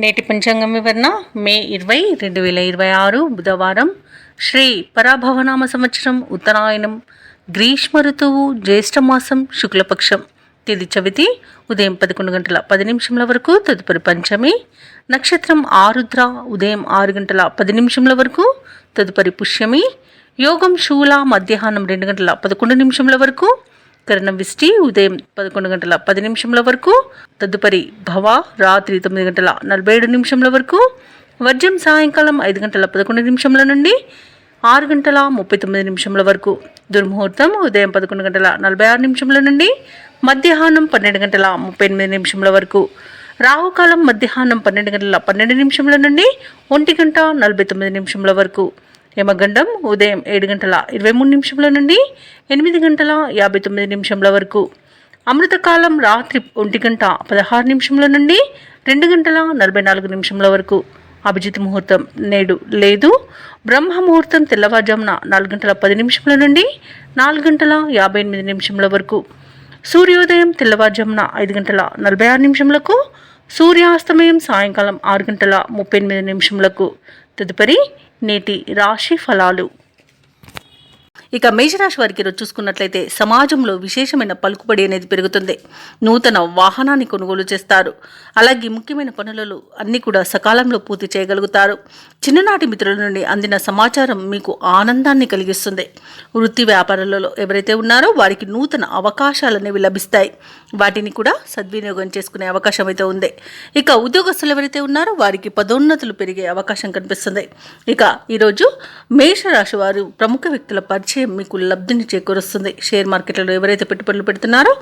నేటి పంచాంగం వివరణ మే 20, 2026 బుధవారం. శ్రీ పరాభవనామ సంవత్సరం, ఉత్తరాయణం, గ్రీష్మ ఋతువు, జ్యేష్ఠమాసం, శుక్లపక్షం. తిథి చవితి, ఉదయం 11 గంటల 10 నిమిషంల వరకు. తదుపరి పంచమి. నక్షత్రం ఆరుద్ర, ఉదయం 6 గంటల 10 నిమిషంల వరకు. తదుపరి పుష్యమి. యోగం శూల, మధ్యాహ్నం 2 గంటల 11 నిమిషంల వరకు. కరణం విష్టి, ఉదయం 11 గంటల 10 నిమిషంల వరకు. తదుపరి భవ, రాత్రి 9 గంటల 47 నిమిషంల వరకు. వర్జం సాయంకాలం 5 గంటల 11 నిమిషంల నుండి 6 గంటల 39 నిమిషంల వరకు. దుర్ముహూర్తం ఉదయం 11 గంటల 46 నిమిషంల నుండి మధ్యాహ్నం 12 గంటల 38 నిమిషంల వరకు. రాహుకాలం మధ్యాహ్నం 12 గంటల 12 నిమిషంల నుండి 1 గంట 49 నిమిషంల వరకు. యమగండం ఉదయం 7 గంటల 23 నిమిషంల నుండి 8 గంటల 59 నిమిషంల వరకు. అమృతకాలం రాత్రి 1 గంట 16 నిమిషంల నుండి 2 గంటల 44 నిమిషంల వరకు. అభిజిత్ ముహూర్తం నేడు లేదు. బ్రహ్మ ముహూర్తం తెల్లవారుజామున 4 గంటల 10 నిమిషంల నుండి 4 గంటల 58 నిమిషంల వరకు. సూర్యోదయం తెల్లవారుజామున 5 గంటల 46 నిమిషంలకు. సూర్యాస్తమయం సాయంకాలం 6 గంటల 38 నిమిషంలకు. తదుపరి నేటి రాశి ఫలాలు. ఇక మేషరాశి వారికి ఈరోజు చూసుకున్నట్లయితే సమాజంలో విశేషమైన పలుకుబడి అనేది పెరుగుతుంది. నూతన వాహనాన్ని కొనుగోలు చేస్తారు. అలాగే ముఖ్యమైన పనులలో అన్నీ కూడా సకాలంలో పూర్తి చేయగలుగుతారు. చిన్ననాటి మిత్రుల నుండి అందిన సమాచారం మీకు ఆనందాన్ని కలిగిస్తుంది. వృత్తి వ్యాపారాలలో ఎవరైతే ఉన్నారో వారికి నూతన అవకాశాలు అనేవి లభిస్తాయి. వాటిని కూడా సద్వినియోగం చేసుకునే అవకాశం అయితే ఉంది. ఇక ఉద్యోగస్తులు ఎవరైతే ఉన్నారో వారికి పదోన్నతులు పెరిగే అవకాశం కనిపిస్తుంది. ఇక ఈరోజు మేషరాశి వారు ప్రముఖ వ్యక్తుల పరిచయం మీకు లబ్ధిని చేకూరుస్తుంది. షేర్ మార్కెట్లలో ఎవరైతే పెట్టుబడులు పెడుతున్నారో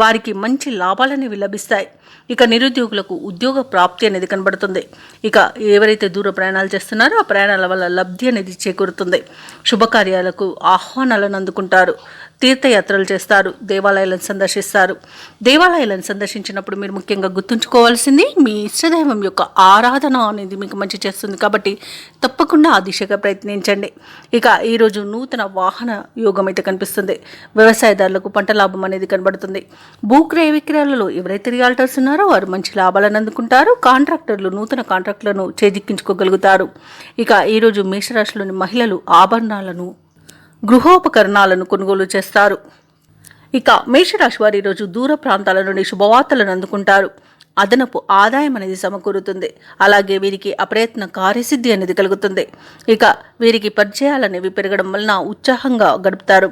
వారికి మంచి లాభాలనేవి లభిస్తాయి. ఇక నిరుద్యోగులకు ఉద్యోగ ప్రాప్తి అనేది కనబడుతుంది. ఇక ఎవరైతే దూర ప్రయాణాలు చేస్తున్నారో ఆ ప్రయాణాల వల్ల లబ్ధి అనేది చేకూరుతుంది. శుభకార్యాలకు ఆహ్వానాలను అందుకుంటారు. తీర్థయాత్రలు చేస్తారు. దేవాలయాలను సందర్శిస్తారు. దేవాలయాలను సందర్శించినప్పుడు మీరు ముఖ్యంగా గుర్తుంచుకోవాల్సింది మీ ఇష్టదైవం యొక్క ఆరాధన అనేది మీకు మంచి చేస్తుంది. కాబట్టి తప్పకుండా ఆ దిశగా ప్రయత్నించండి. ఇక ఈరోజు నూతన వాహన యోగం అయితే కనిపిస్తుంది. వ్యవసాయదారులకు పంట లాభం అనేది కనబడుతుంది. భూక్రయ విక్రయాలలో ఎవరైతే రియాల్టర్స్ ఉన్నారో వారు మంచి లాభాలను అందుకుంటారు. కాంట్రాక్టర్లు నూతన కాంట్రాక్టులను చేజిక్కించుకోగలుగుతారు. ఇక ఈరోజు మేషరాశిలోని మహిళలు ఆభరణాలను, గృహోపకరణాలను కొనుగోలు చేస్తారు. ఇక మేషరాశి వారు ఈరోజు దూర ప్రాంతాల నుండి శుభవార్తలను అందుకుంటారు. అదనపు ఆదాయం అనేది సమకూరుతుంది. అలాగే వీరికి అప్రయత్న కార్యసిద్ధి అనేది కలుగుతుంది. ఇక వీరికి పరిచయాలనేవి పెరగడం వలన ఉత్సాహంగా గడుపుతారు.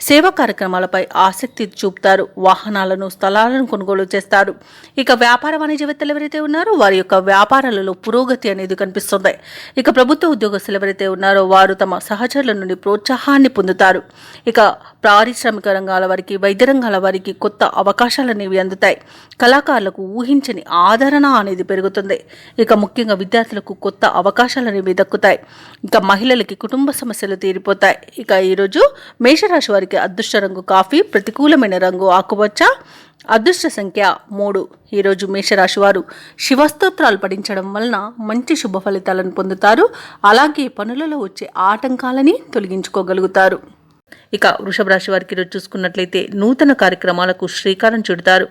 సేవా కార్యక్రమాలపై ఆసక్తి చూపుతారు. వాహనాలను, స్థలాలను కొనుగోలు చేస్తారు. ఇక వ్యాపార వాణిజ్యవేత్తలు ఎవరైతే ఉన్నారో వారి యొక్క వ్యాపారాలలో పురోగతి అనేది కనిపిస్తుంది. ఇక ప్రభుత్వ ఉద్యోగస్తులు ఎవరైతే ఉన్నారో వారు తమ సహచరుల నుండి ప్రోత్సాహాన్ని పొందుతారు. ఇక పారిశ్రామిక రంగాల వారికి, వైద్య రంగాల వారికి కొత్త అవకాశాలు అనేవి అందుతాయి. కళాకారులకు ఊహించని ఆదరణ అనేది పెరుగుతుంది. ఇక ముఖ్యంగా విద్యార్థులకు కొత్త అవకాశాలు అనేవి దక్కుతాయి. ఇక మహిళలకి కుటుంబ సమస్యలు తీరిపోతాయి. ఇక ఈరోజు మేషరాశి వారికి అదృష్ట రంగు కాఫీ, ప్రతికూలమైన రంగు ఆకుపచ్చ, అదృష్ట సంఖ్య 3. ఈరోజు మేషరాశి వారు శివస్తోత్రాలు పఠించడం వలన మంచి శుభ ఫలితాలను పొందుతారు. అలాగే పనులలో వచ్చే ఆటంకాలని తొలగించుకోగలుగుతారు. ఇక వృషభ రాశి వారికి ఈరోజు చూసుకున్నట్లయితే నూతన కార్యక్రమాలకు శ్రీకారం చుడతారు.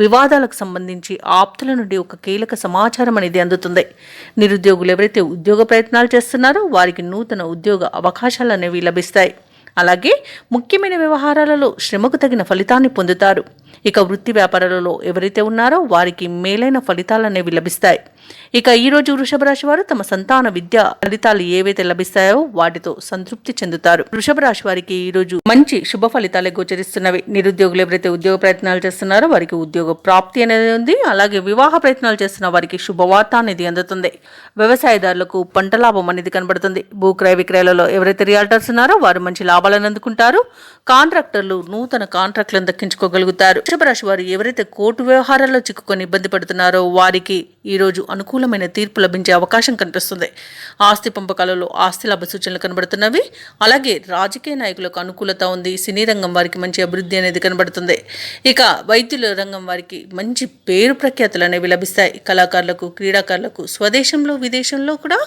వివాదాలకు సంబంధించి ఆప్తుల నుండి ఒక కీలక సమాచారం అనేది అందుతుంది. నిరుద్యోగులు ఎవరైతే ఉద్యోగ ప్రయత్నాలు చేస్తున్నారో వారికి నూతన ఉద్యోగ అవకాశాలు అనేవి లభిస్తాయి. అలాగే ముఖ్యమైన వ్యవహారాలలో శ్రమకు తగిన ఫలితాన్ని పొందుతారు. ఇక వృత్తి వ్యాపారాలలో ఎవరైతే ఉన్నారో వారికి మేలైన ఫలితాలు అనేవి లభిస్తాయి. ఇక ఈరోజు వృషభ రాశి వారు తమ సంతాన విద్య ఫలితాలు ఏవైతే లభిస్తాయో వాటితో సంతృప్తి చెందుతారు. వృషభ రాశి వారికి ఈరోజు మంచి శుభ ఫలితాలే గోచరిస్తున్నవి. నిరుద్యోగులు ఎవరైతే ఉద్యోగ ప్రయత్నాలు చేస్తున్నారో వారికి ఉద్యోగ ప్రాప్తి అనేది ఉంది. అలాగే వివాహ ప్రయత్నాలు చేస్తున్న వారికి శుభవార్త అనేది అందుతుంది. వ్యవసాయదారులకు పంట లాభం అనేది కనబడుతుంది. భూక్రయ విక్రయాలలో ఎవరైతే రియాల్టర్స్ ఉన్నారో వారు మంచి లాభాలను అందుకుంటారు. కాంట్రాక్టర్లు నూతన కాంట్రాక్టులను దక్కించుకోగలుగుతారు. వృషభ రాశి వారు ఎవరైతే కోర్టు వ్యవహారాల్లో చిక్కుకొని ఇబ్బంది పడుతున్నారో వారికి ఈరోజు అనుకూలమైన తీర్పు లభించే అవకాశం కనిపిస్తుంది. ఆస్తి పంపకాలలో ఆస్తి లాభ సూచనలు కనబడుతున్నవి. అలాగే రాజకీయ నాయకులకు అనుకూలత ఉంది. సినీ రంగం వారికి మంచి అభివృద్ధి అనేది కనబడుతుంది. ఇక వైద్యుల రంగం వారికి మంచి పేరు ప్రఖ్యాతులు అనేవి లభిస్తాయి. కళాకారులకు, క్రీడాకారులకు స్వదేశంలో, విదేశంలో కూడా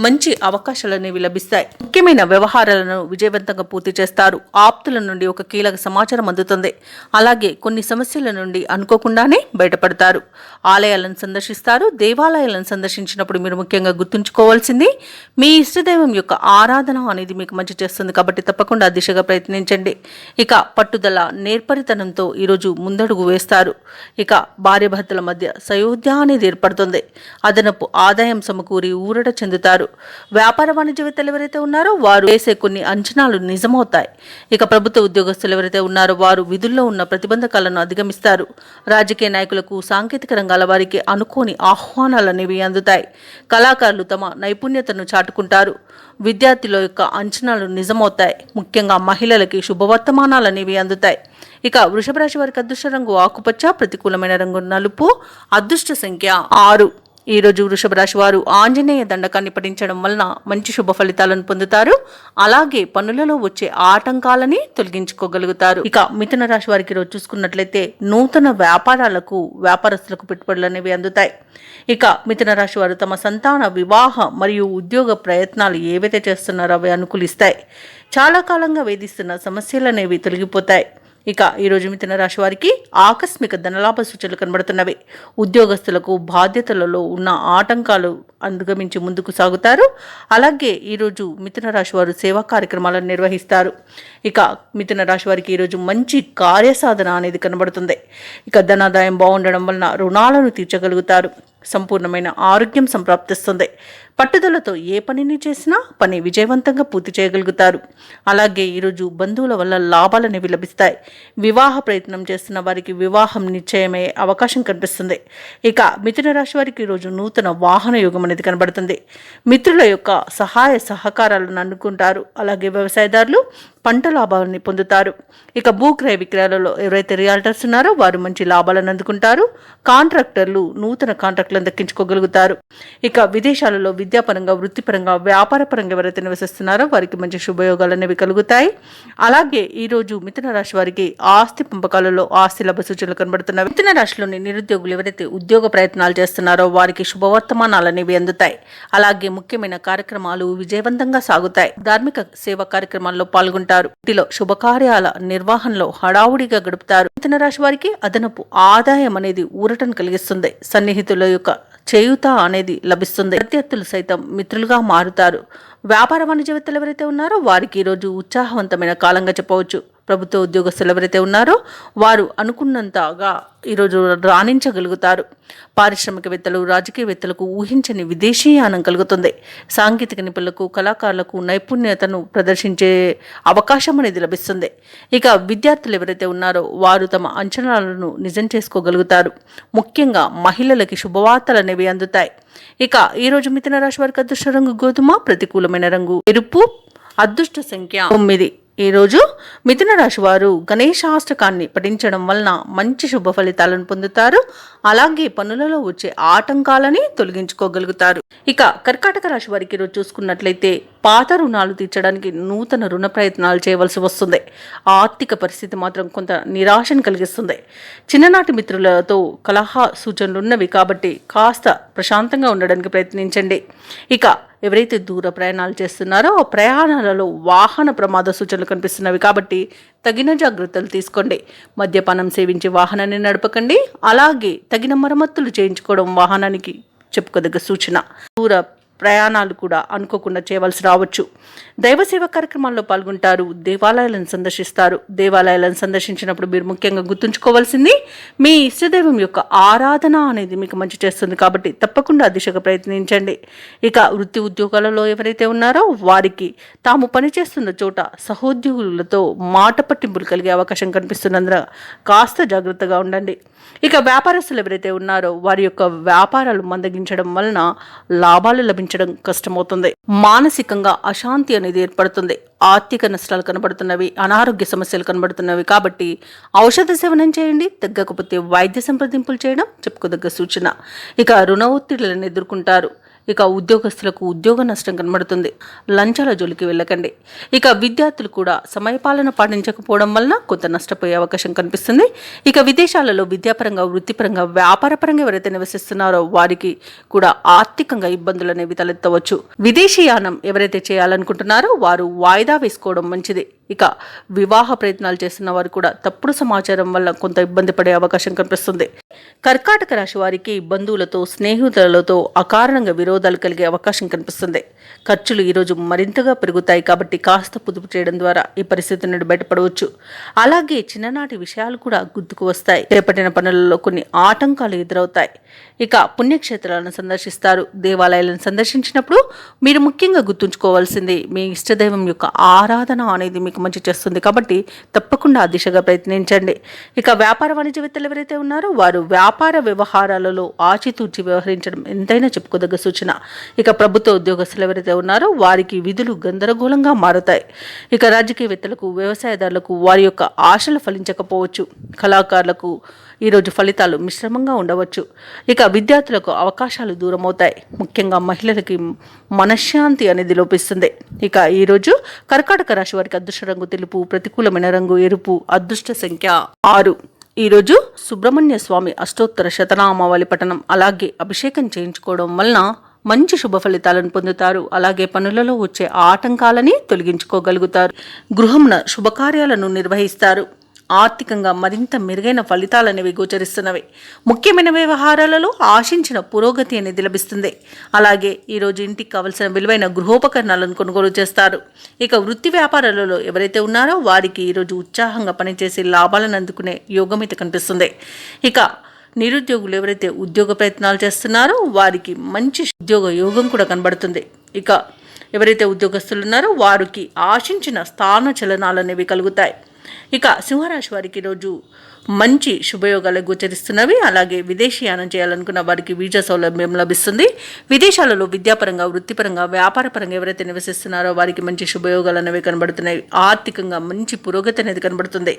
మంచి అవకాశాలు అనేవి లభిస్తాయి. ముఖ్యమైన వ్యవహారాలను విజయవంతంగా పూర్తి చేస్తారు. ఆప్తుల నుండి ఒక కీలక సమాచారం అందుతుంది. అలాగే కొన్ని సమస్యల నుండి అనుకోకుండానే బయటపడతారు. ఆలయాలను సందర్శిస్తారు. వారు దేవాలయాలను సందర్శించినప్పుడు మీరు ముఖ్యంగా గుర్తుంచుకోవాల్సింది మీ ఇష్టదైవం యొక్క ఆరాధన అనేది మీకు మంచి చేస్తుంది కాబట్టి తప్పకుండా ఆ దిశగా ప్రయత్నించండి. ఇక పట్టుదల నేర్పరితనంతో ఈరోజు ముందడుగు వేస్తారు. ఇక భార్యాభర్తల మధ్య సయోధ్య అనేది ఏర్పడుతుంది. అదనపు ఆదాయం సమకూరి ఊరట చెందుతారు. వ్యాపార వాణిజ్యవేత్తలు ఎవరైతే ఉన్నారో వారు వేసే కొన్ని అంచనాలు నిజమవుతాయి. ఇక ప్రభుత్వ ఉద్యోగస్తులు ఎవరైతే ఉన్నారో వారు విధుల్లో ఉన్న ప్రతిబంధకాలను అధిగమిస్తారు. రాజకీయ నాయకులకు సాంకేతిక రంగాల వారికి అనుకోని ఆహ్వానాలు అనేవి అందుతాయి. కళాకారులు తమ నైపుణ్యతను చాటుకుంటారు. విద్యార్థుల యొక్క అంచనాలు నిజమవుతాయి. ముఖ్యంగా మహిళలకి శుభవర్తమానాలు అనేవి అందుతాయి. ఇక వృషభ రాశి వారికి అదృష్ట రంగు ఆకుపచ్చ, ప్రతికూలమైన రంగు నలుపు, అదృష్ట సంఖ్య 6. ఈ రోజు వృషభ రాశి వారు ఆంజనేయ దండకాన్ని పఠించడం వలన మంచి శుభ ఫలితాలను పొందుతారు. అలాగే పనులలో వచ్చే ఆటంకాలని తొలగించుకోగలుగుతారు. ఇక మిథున రాశి వారికి రోజు చూసుకున్నట్లయితే నూతన వ్యాపారస్తులకు పెట్టుబడులు అనేవి అందుతాయి. ఇక మిథున రాశి వారు తమ సంతాన వివాహ మరియు ఉద్యోగ ప్రయత్నాలు ఏవైతే చేస్తున్నారో అవి అనుకూలిస్తాయి. చాలా కాలంగా వేధిస్తున్న సమస్యలు అనేవి తొలగిపోతాయి. ఇక ఈరోజు మిథున రాశి వారికి ఆకస్మిక ధనలాభ సూచనలు కనబడుతున్నవి. ఉద్యోగస్తులకు బాధ్యతలలో ఉన్న ఆటంకాలు అధిగమించి ముందుకు సాగుతారు. అలాగే ఈరోజు మిథున రాశి వారు సేవా కార్యక్రమాలను నిర్వహిస్తారు. ఇక మిథున రాశి వారికి ఈరోజు మంచి కార్యసాధన అనేది కనబడుతుంది. ఇక ధనాదాయం బాగుండడం వలన రుణాలను తీర్చగలుగుతారు. సంపూర్ణమైన ఆరోగ్యం సంప్రాప్తిస్తుంది. పట్టుదలతో ఏ పనిని చేసినా పని విజయవంతంగా పూర్తి చేయగలుగుతారు. అలాగే ఈరోజు బంధువుల వల్ల లాభాలు అనేవి లభిస్తాయి. వివాహ ప్రయత్నం చేస్తున్న వారికి వివాహం నిశ్చయమయ్యే అవకాశం కనిపిస్తుంది. ఇక మిథున రాశి వారికి ఈరోజు నూతన వాహన యోగం అనేది కనబడుతుంది. మిత్రుల యొక్క సహాయ సహకారాలను అందుకుంటారు. అలాగే వ్యవసాయదారులు పంట లాభాలని పొందుతారు. ఇక భూక్రయ విక్రయాలలో ఎవరైతే రియాల్టర్స్ ఉన్నారో వారు మంచి లాభాలను అందుకుంటారు. కాంట్రాక్టర్లు నూతన కాంట్రాక్టులను దక్కించుకోగలుగుతారు. ఇక విదేశాలలో విద్యాపరంగా, వృత్తిపరంగా, వ్యాపారపరంగా ఎవరైతే నివసిస్తున్నారో వారికి మంచి శుభయోగాలు అనేవి కలుగుతాయి. అలాగే ఈరోజు మిథున రాశి వారికి ఆస్తి పంపకాలలో ఆస్తి లాభ సూచనలు కనబడుతున్నాయి. మిథున రాశిలోని నిరుద్యోగులు ఎవరైతే ఉద్యోగ ప్రయత్నాలు చేస్తున్నారో వారికి శుభవర్తమానాలు అనేవి అందుతాయి. అలాగే ముఖ్యమైన కార్యక్రమాలు విజయవంతంగా సాగుతాయి. ధార్మిక సేవా కార్యక్రమాల్లో పాల్గొంటారు. ఇంటిలో శుభకార్యాల నిర్వహణలో హడావుడిగా గడుపుతారు. మిథున రాశి వారికి అదనపు ఆదాయం అనేది ఊరటను కలిగిస్తుంది. సన్నిహితుల యొక్క చేయూత అనేది లభిస్తుంది. ప్రత్యర్థులు సైతం మిత్రులుగా మారుతారు. వ్యాపార వాణిజ్యవేత్తలు ఎవరైతే ఉన్నారో వారికి ఈరోజు ఉత్సాహవంతమైన కాలంగా చెప్పవచ్చు. ప్రభుత్వ ఉద్యోగస్తులు ఎవరైతే ఉన్నారో వారు అనుకున్నంతగా ఈరోజు రాణించగలుగుతారు. పారిశ్రామికవేత్తలు, రాజకీయవేత్తలకు ఊహించని విదేశీయానం కలుగుతుంది. సాంకేతిక నిపుణులకు, కళాకారులకు నైపుణ్యతను ప్రదర్శించే అవకాశం అనేది లభిస్తుంది. ఇక విద్యార్థులు ఎవరైతే ఉన్నారో వారు తమ అంచనాలను నిజం చేసుకోగలుగుతారు. ముఖ్యంగా మహిళలకి శుభవార్తలు అనేవి అందుతాయి. ఇక ఈరోజు మిథున రాశి వారికి అదృష్ట రంగు గోధుమ, ప్రతికూలమైన రంగు ఎరుపు, అదృష్ట సంఖ్య 9. ఈరోజు మిథున రాశి వారు గణేశాష్టకాన్ని పఠించడం వలన మంచి శుభ ఫలితాలను పొందుతారు. అలాగే పనులలో వచ్చే ఆటంకాలని తొలగించుకోగలుగుతారు. ఇక కర్కాటక రాశి వారికి ఈరోజు చూసుకున్నట్లయితే పాత రుణాలు తీర్చడానికి నూతన రుణ ప్రయత్నాలు చేయవలసి వస్తుంది. ఆర్థిక పరిస్థితి మాత్రం కొంత నిరాశను కలిగిస్తుంది. చిన్ననాటి మిత్రులతో కలహ సూచనలు ఉన్నవి కాబట్టి కాస్త ప్రశాంతంగా ఉండడానికి ప్రయత్నించండి. ఇక ఎవరైతే దూర ప్రయాణాలు చేస్తున్నారో ఆ ప్రయాణాలలో వాహన ప్రమాద సూచనలు కనిపిస్తున్నవి కాబట్టి తగిన జాగ్రత్తలు తీసుకోండి. మద్యపానం సేవించి వాహనాన్ని నడపకండి. అలాగే తగిన మరమ్మతులు చేయించుకోవడం వాహనానికి చెప్పుకోదగ్గ సూచన. దూర ప్రయాణాలు కూడా అనుకోకుండా చేయవలసి రావచ్చు. దైవ సేవ కార్యక్రమాల్లో పాల్గొంటారు. దేవాలయాలను సందర్శిస్తారు. దేవాలయాలను సందర్శించినప్పుడు మీరు ముఖ్యంగా గుర్తుంచుకోవాల్సింది మీ ఇష్టదైవం యొక్క ఆరాధన అనేది మీకు మంచి చేస్తుంది కాబట్టి తప్పకుండా దిశగా ప్రయత్నించండి. ఇక వృత్తి ఉద్యోగాలలో ఎవరైతే ఉన్నారో వారికి తాము పనిచేస్తున్న చోట సహోద్యోగులతో మాట పట్టింపులు కలిగే అవకాశం కనిపిస్తున్నందున కాస్త జాగ్రత్తగా ఉండండి. ఇక వ్యాపారస్తులు ఎవరైతే ఉన్నారో వారి యొక్క వ్యాపారాలు మందగించడం వలన లాభాలు లభించడం కష్టమవుతుంది. మానసికంగా అశాంతి అనేది ఏర్పడుతుంది. ఆర్థిక నష్టాలు కనబడుతున్నవి, అనారోగ్య సమస్యలు కనబడుతున్నవి కాబట్టి ఔషధ సేవనం చేయండి. తగ్గకపోతే వైద్య సంప్రదింపులు చేయడం చెప్పుకోదగ్గ సూచన. ఇక రుణ ఒత్తిడులను ఎదుర్కొంటారు. ఇక ఉద్యోగస్తులకు ఉద్యోగ నష్టం కనబడుతుంది. లంచాల జోలికి వెళ్ళకండి. ఇక విద్యార్థులు కూడా సమయపాలన పాటించకపోవడం వలన కొంత నష్టపోయే అవకాశం కనిపిస్తుంది. ఇక విదేశాలలో విద్యాపరంగా, వృత్తిపరంగా, వ్యాపారపరంగా ఎవరైతే నివసిస్తున్నారో వారికి కూడా ఆర్థికంగా ఇబ్బందులు అనేవి తలెత్తవచ్చు. విదేశీయానం ఎవరైతే చేయాలనుకుంటున్నారో వారు వాయిదా వేసుకోవడం మంచిది. ఇక వివాహ ప్రయత్నాలు చేస్తున్న వారు కూడా తప్పుడు సమాచారం వల్ల కొంత ఇబ్బంది పడే అవకాశం కనిపిస్తుంది. కర్కాటక రాశి వారికి బంధువులతో స్నేహితులతో అకారణంగా విరోధాలు కలిగే అవకాశం కనిపిస్తుంది. ఖర్చులు ఈరోజు మరింతగా పెరుగుతాయి కాబట్టి కాస్త పొదుపు చేయడం ద్వారా ఈ పరిస్థితి నుండి బయటపడవచ్చు. అలాగే చిన్ననాటి విషయాలు కూడా గుర్తుకు వస్తాయి. చేపట్టిన పనులలో కొన్ని ఆటంకాలు ఎదురవుతాయి. ఇక పుణ్యక్షేత్రాలను సందర్శిస్తారు. దేవాలయాలను సందర్శించినప్పుడు మీరు ముఖ్యంగా గుర్తుంచుకోవాల్సింది మీ ఇష్టదైవం యొక్క ఆరాధన అనేది మీకు మంచి చేస్తుంది కాబట్టి తప్పకుండా ఆ దిశగా ప్రయత్నించండి. ఇక వ్యాపార వాణిజ్యవేత్తలు ఎవరైతే ఉన్నారో వారు వ్యాపార వ్యవహారాలలో ఆచితూచి వ్యవహరించడం ఎంతైనా చెప్పుకోదగ్గ సూచన. ఇక ప్రభుత్వ ఉద్యోగస్తులు ఎవరైతే ఉన్నారో వారికి విధులు గందరగోళంగా మారుతాయి. ఇక రాజకీయవేత్తలకు వ్యవసాయదారులకు వారి యొక్క ఆశలు ఫలించకపోవచ్చు. కళాకారులకు ఈరోజు ఫలితాలు మిశ్రమంగా ఉండవచ్చు. ఇక విద్యార్థులకు అవకాశాలు దూరమవుతాయి. ముఖ్యంగా మహిళలకి మనశ్శాంతి అనేది లోపిస్తుంది. ఇక ఈరోజు కర్కాటక రాశి వారికి అదృష్ట రంగు తెలుపు, ప్రతికూలమైన రంగు ఎరుపు, అదృష్ట సంఖ్య 6. ఈరోజు సుబ్రహ్మణ్య స్వామి అష్టోత్తర శతనామావళి పఠనం అలాగే అభిషేకం చేయించుకోవడం వలన మంచి శుభ ఫలితాలను పొందుతారు. అలాగే పనులలో వచ్చే ఆటంకాలని తొలగించుకోగలుగుతారు. గృహమున శుభకార్యాలను నిర్వహిస్తారు. ఆర్థికంగా మరింత మెరుగైన ఫలితాలనేవి గోచరిస్తున్నవి. ముఖ్యమైన వ్యవహారాలలో ఆశించిన పురోగతి అనేది లభిస్తుంది. అలాగే ఈరోజు ఇంటికి కావలసిన విలువైన గృహోపకరణాలను కొనుగోలు చేస్తారు. ఇక వృత్తి వ్యాపారాలలో ఎవరైతే ఉన్నారో వారికి ఈరోజు ఉత్సాహంగా పనిచేసి లాభాలను అందుకునే యోగం అయితే కనిపిస్తుంది. ఇక నిరుద్యోగులు ఎవరైతే ఉద్యోగ ప్రయత్నాలు చేస్తున్నారో వారికి మంచి ఉద్యోగ యోగం కూడా కనబడుతుంది. ఇక ఎవరైతే ఉద్యోగస్తులు ఉన్నారో వారికి ఆశించిన స్థాన చలనాలు అనేవి కలుగుతాయి. ఇక సింహరాశి వారికి ఈరోజు మంచి శుభయోగాలు గోచరిస్తున్నవి. అలాగే విదేశీయానం చేయాలనుకున్న వారికి వీజా సౌలభ్యం లభిస్తుంది. విదేశాలలో విద్యాపరంగా, వృత్తిపరంగా, వ్యాపారపరంగా ఎవరైతే నివసిస్తున్నారో వారికి మంచి శుభయోగాలు అనేవి కనబడుతున్నాయి. ఆర్థికంగా మంచి పురోగతి అనేది కనబడుతుంది.